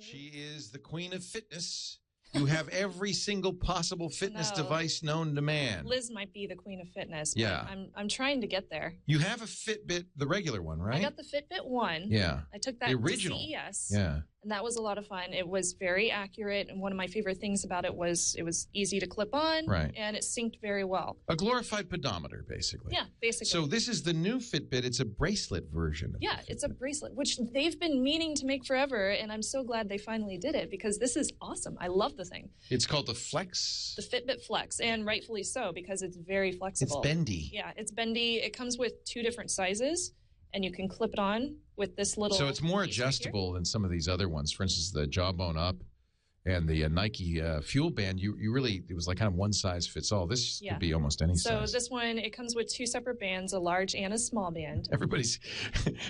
She is the queen of fitness. You have every single possible fitness device known to man. Liz might be the queen of fitness. But Yeah. I'm trying to get there. You have a Fitbit, the regular one, right? I got the Fitbit 1. Yeah. I took that the original. to CES. Yeah. And that was a lot of fun. It was very accurate. And one of my favorite things about it was easy to clip on. Right. And it synced very well. A glorified pedometer, basically. Yeah, basically. So this is the new Fitbit. It's a bracelet version of Yeah, it's a bracelet, which they've been meaning to make forever. And I'm so glad they finally did it because this is awesome. I love the thing. It's called the Flex. The Fitbit Flex, and rightfully so because it's very flexible. It's bendy. Yeah, it's bendy. It comes with 2 different sizes, and you can clip it on with this little. So it's more piece adjustable than some of these other ones. For instance, the Jawbone Up and the Nike Fuel Band. You really, it was like kind of one size fits all. This could be almost any size. So this one, it comes with 2 separate bands, a large and a small band. Everybody's.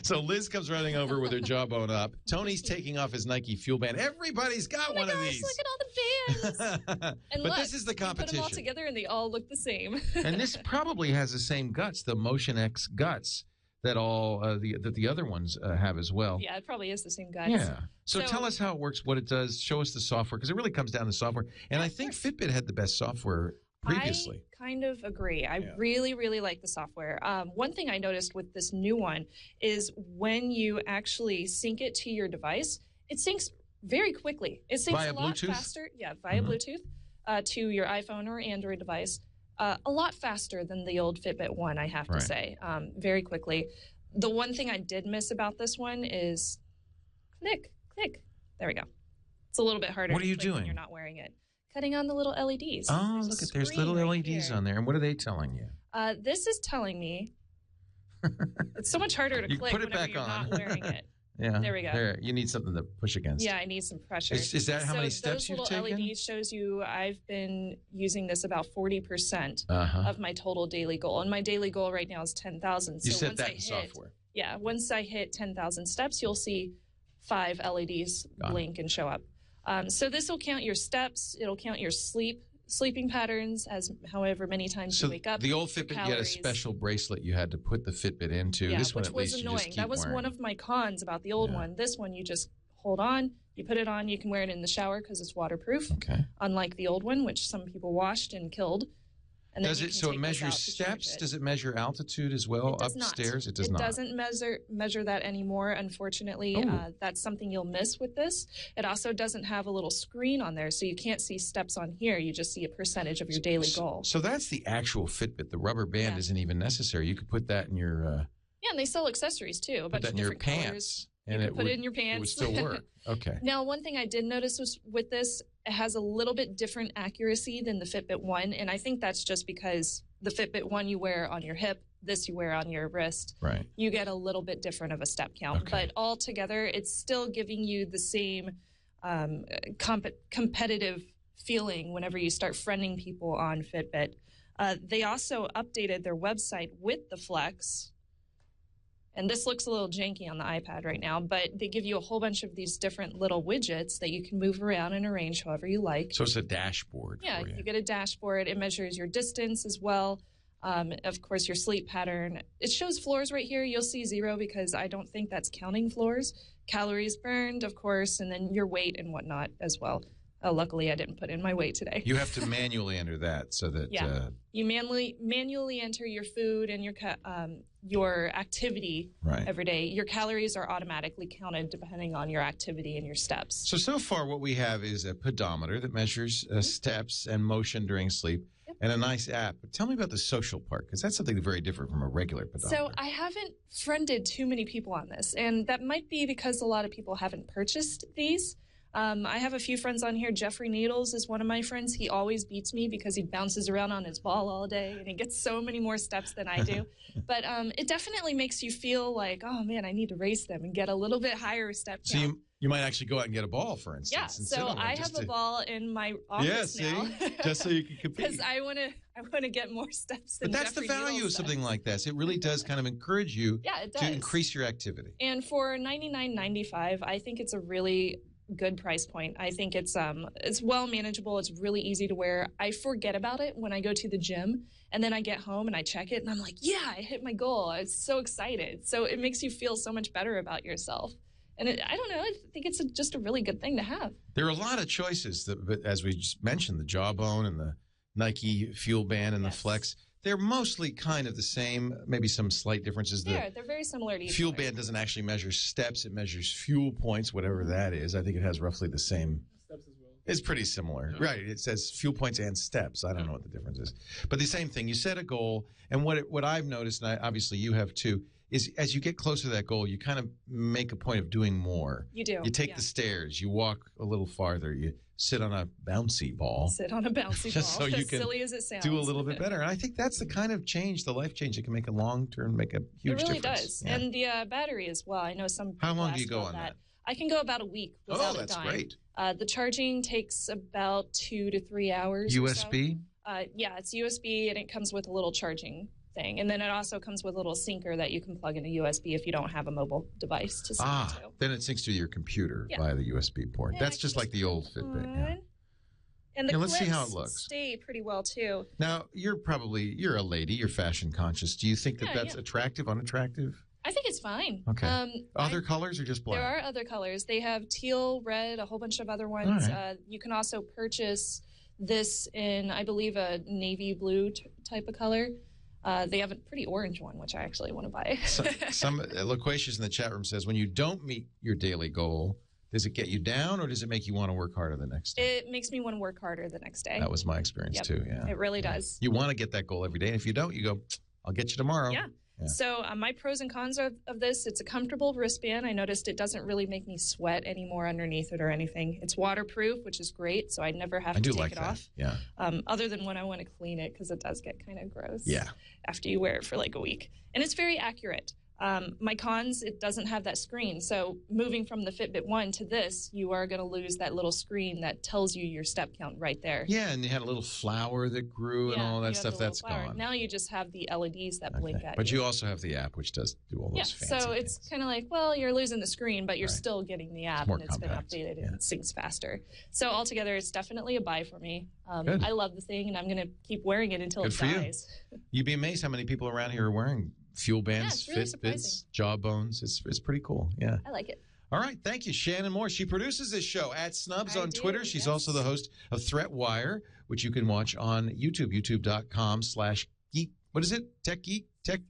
So Liz comes running over with her Jawbone Up. Tony's taking off his Nike Fuel Band. Everybody's got one of these. Look at all the bands. And but this is the competition. You put them all together and they all look the same. And this probably has the same guts, the Motion X guts that all the other ones have as well. Yeah, it probably is the same guts. Yeah. So tell us how it works, what it does. Show us the software because it really comes down to software. And I think Fitbit had the best software previously. I kind of agree. I really, really like the software. One thing I noticed with this new one is when you actually sync it to your device, it syncs very quickly. It syncs via a lot Bluetooth? faster. Yeah, via Bluetooth to your iPhone or Android device. A lot faster than the old Fitbit 1, I have to say, very quickly. The one thing I did miss about this one is click. There we go. It's a little bit harder What are you to click when doing? you're not wearing it. Cutting on the little LEDs. Oh, look at there's little LEDs on there. And what are they telling you? This is telling me it's so much harder to click put it whenever back you're on. not wearing it. Yeah. There we go. There, you need something to push against. Yeah, I need some pressure. Is that how many steps you've those taken? little LEDs shows you I've been using this about 40% of my total daily goal. And my daily goal right now is 10,000. You set that in software. Yeah, once I hit 10,000 steps, you'll see 5 LEDs blink and show up. So this will count your steps. It'll count your sleeping patterns as however many times you wake up. The old Fitbit, you had a special bracelet you had to put the Fitbit into. Yeah, this one, which at was least, annoying. you just keep That was wearing. one of my cons about the old one. This one, you just hold on, you put it on, you can wear it in the shower because it's waterproof. Okay. Unlike the old one, which some people washed and killed. And Does it? So it measures steps. Does it measure altitude as well? It does upstairs, not. it does not. It doesn't measure that anymore. Unfortunately, that's something you'll miss with this. It also doesn't have a little screen on there, so you can't see steps on here. You just see a percentage of your daily goal. So that's the actual Fitbit. The rubber band isn't even necessary. You could put that in your. Yeah, and they sell accessories too. A bunch that of in your different pants. colors. And you can put it in your pants. It would still work. Okay. Now, one thing I did notice was with this, it has a little bit different accuracy than the Fitbit 1. And I think that's just because the Fitbit 1 you wear on your hip, this you wear on your wrist. Right. You get a little bit different of a step count. Okay. But altogether, it's still giving you the same competitive feeling whenever you start friending people on Fitbit. They also updated their website with the Flex. And this looks a little janky on the iPad right now, but they give you a whole bunch of these different little widgets that you can move around and arrange however you like. So it's a dashboard. Yeah, for you. You get a dashboard. It measures your distance as well. Of course, your sleep pattern. It shows floors right here. You'll see 0 because I don't think that's counting floors. Calories burned, of course, and then your weight and whatnot as well. Luckily, I didn't put in my weight today. You have to manually enter that so that you manually enter your food and your activity every day. Your calories are automatically counted depending on your activity and your steps. So far what we have is a pedometer that measures steps and motion during sleep and a nice app. But tell me about the social part because that's something very different from a regular pedometer. So I haven't friended too many people on this, and that might be because a lot of people haven't purchased these. I have a few friends on here. Jeffrey Needles is one of my friends. He always beats me because he bounces around on his ball all day and he gets so many more steps than I do. But it definitely makes you feel like, oh man, I need to race them and get a little bit higher step count. So you might actually go out and get a ball, for instance. Yeah, so I have a ball in my office now. Just so you can compete. Because I want to get more steps than But that's Jeffrey the value Needles of something like this. It really does kind of encourage you to increase your activity. And for $99.95, I think it's a really good price point. I think it's well manageable. It's really easy to wear. I forget about it when I go to the gym, and then I get home and I check it, and I'm like, yeah, I hit my goal. I was so excited. So it makes you feel so much better about yourself. And I don't know. I think it's just a really good thing to have. There are a lot of choices, but as we just mentioned, the Jawbone and the Nike Fuel Band and the Flex. They're mostly kind of the same, maybe some slight differences. They're very similar to each Fuel other. Band doesn't actually measure steps. It measures fuel points, whatever that is. I think it has roughly the same. Steps as well. It's pretty similar. Yeah. Right. It says fuel points and steps. I don't know what the difference is. But the same thing. You set a goal, and what I've noticed, and obviously you have too, is as you get closer to that goal, you kind of make a point of doing more. You do. You take the stairs. You walk a little farther. You sit on a bouncy ball. Sit on a bouncy just ball. So you as can silly as it sounds. do a little bit better. And I think that's the kind of change, the life change that can make a long term, make a huge difference. It really does. Yeah. And the battery as well. I know some people How long ask do you go about on that? I can go about a week without that's a dime. great. The charging takes about 2 to 3 hours. USB? Yeah, it's USB, and it comes with a little charging thing. And then it also comes with a little syncer that you can plug into USB if you don't have a mobile device to sync to. Then it syncs to your computer via the USB port. Yeah, that's just like the old Fitbit. Yeah. And the let's see how it clips looks. stay pretty well, too. Now, you're a lady. You're fashion conscious. Do you think that's attractive, unattractive? I think it's fine. Okay. Other colors or just black? There are other colors. They have teal, red, a whole bunch of other ones. Right. You can also purchase this in, I believe, a navy blue type of color. They have a pretty orange one, which I actually want to buy. Some Loquacious in the chat room says, when you don't meet your daily goal, does it get you down or does it make you want to work harder the next day? It makes me want to work harder the next day. That was my experience too, yeah. It really does. You want to get that goal every day. And if you don't, you go, I'll get you tomorrow. Yeah. So my pros and cons of this, it's a comfortable wristband. I noticed it doesn't really make me sweat anymore underneath it or anything. It's waterproof, which is great, so I never have to take it off. Yeah. Other than when I want to clean it, because it does get kind of gross. Yeah. After you wear it for like a week. And it's very accurate. My cons, it doesn't have that screen. So moving from the Fitbit 1 to this, you are going to lose that little screen that tells you your step count right there. Yeah, and you had a little flower that grew and all that stuff. That's gone. Now you just have the LEDs that blink at you. But you also have the app, which does do all those fancy so it's kind of like, well, you're losing the screen, but you're still getting the app, and it's compact. been updated and it syncs faster. So altogether, it's definitely a buy for me. I love the thing, and I'm going to keep wearing it until it dies. You'd be amazed how many people around here are wearing Fuel Bands, really Fitbits, Jawbones. It's pretty cool. Yeah. I like it. All right. Thank you, Shannon Moore. She produces this show at Snubs on Twitter. She's also the host of Threat Wire, which you can watch on YouTube, youtube.com/geek. What is it? Tech Geek? Tech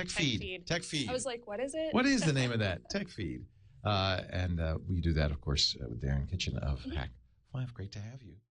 Feed. Tech Feed. I was like, what is it? What is the name of that? Tech Feed. And we do that, of course, with Darren Kitchen of Hack 5. Great to have you.